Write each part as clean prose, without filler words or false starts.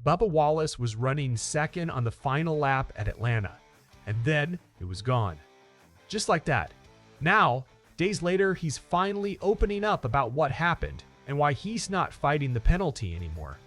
Bubba Wallace was running second on the final lap at Atlanta, and then it was gone. Just like that. Now, days later, he's finally opening up about what happened and why he's not fighting the penalty anymore.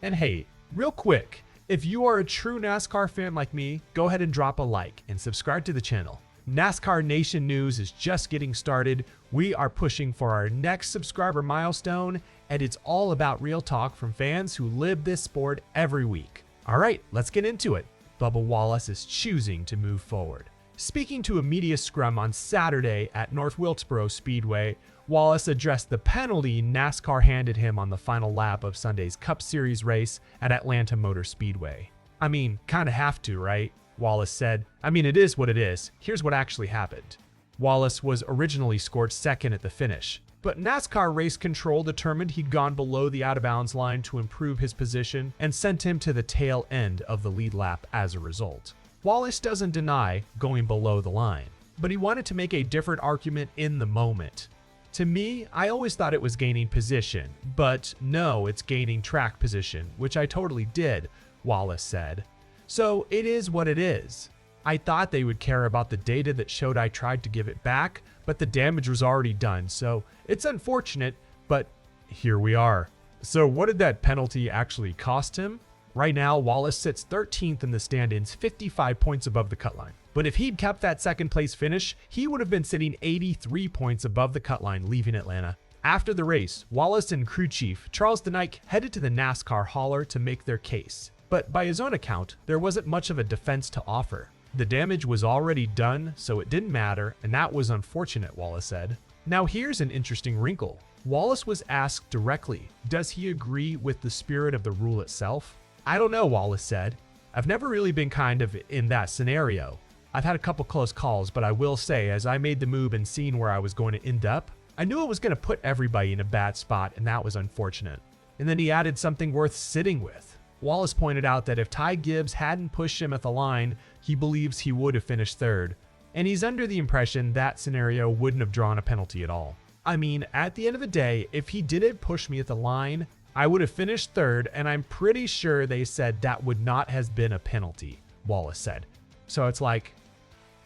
And hey, real quick, if you are a true NASCAR fan like me, go ahead and drop a like and subscribe to the channel. NASCAR Nation News is just getting started. We are pushing for our next subscriber milestone, and it's all about real talk from fans who live this sport every week. All right, let's get into it. Bubba Wallace is choosing to move forward. Speaking to a media scrum on Saturday at North Wilkesboro Speedway, Wallace addressed the penalty NASCAR handed him on the final lap of Sunday's Cup Series race at Atlanta Motor Speedway. I mean, kinda have to, right? Wallace said, I mean, it is what it is. Here's what actually happened. Wallace was originally scored second at the finish, but NASCAR race control determined he'd gone below the out-of-bounds line to improve his position and sent him to the tail end of the lead lap as a result. Wallace doesn't deny going below the line, but he wanted to make a different argument in the moment. To me, I always thought it was gaining position, but no, it's gaining track position, which I totally did, Wallace said. So it is what it is. I thought they would care about the data that showed I tried to give it back, but the damage was already done, so it's unfortunate, but here we are. So what did that penalty actually cost him? Right now, Wallace sits 13th in the standings, 55 points above the cut line. But if he'd kept that second place finish, he would have been sitting 83 points above the cut line leaving Atlanta. After the race, Wallace and crew chief Charles Denike headed to the NASCAR hauler to make their case. But by his own account, there wasn't much of a defense to offer. The damage was already done, so it didn't matter, and that was unfortunate, Wallace said. Now here's an interesting wrinkle. Wallace was asked directly, does he agree with the spirit of the rule itself? I don't know, Wallace said. I've never really been kind of in that scenario. I've had a couple close calls, but I will say, as I made the move and seen where I was going to end up, I knew it was going to put everybody in a bad spot, and that was unfortunate. And then he added something worth sitting with. Wallace pointed out that if Ty Gibbs hadn't pushed him at the line, he believes he would have finished third. And he's under the impression that scenario wouldn't have drawn a penalty at all. I mean, at the end of the day, if he didn't push me at the line, I would have finished third, and I'm pretty sure they said that would not have been a penalty, Wallace said. So it's like,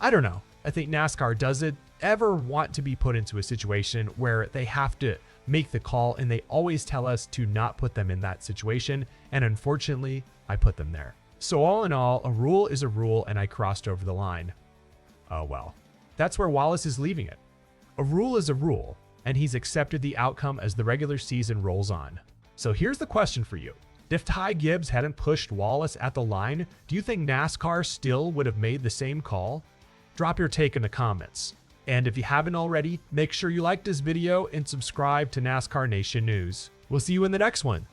I don't know. I think NASCAR doesn't ever want to be put into a situation where they have to make the call, and they always tell us to not put them in that situation, and unfortunately, I put them there. So all in all, a rule is a rule, and I crossed over the line. Oh well. That's where Wallace is leaving it. A rule is a rule, and he's accepted the outcome as the regular season rolls on. So here's the question for you. If Ty Gibbs hadn't pushed Wallace at the line, do you think NASCAR still would have made the same call? Drop your take in the comments. And if you haven't already, make sure you like this video and subscribe to NASCAR Nation News. We'll see you in the next one.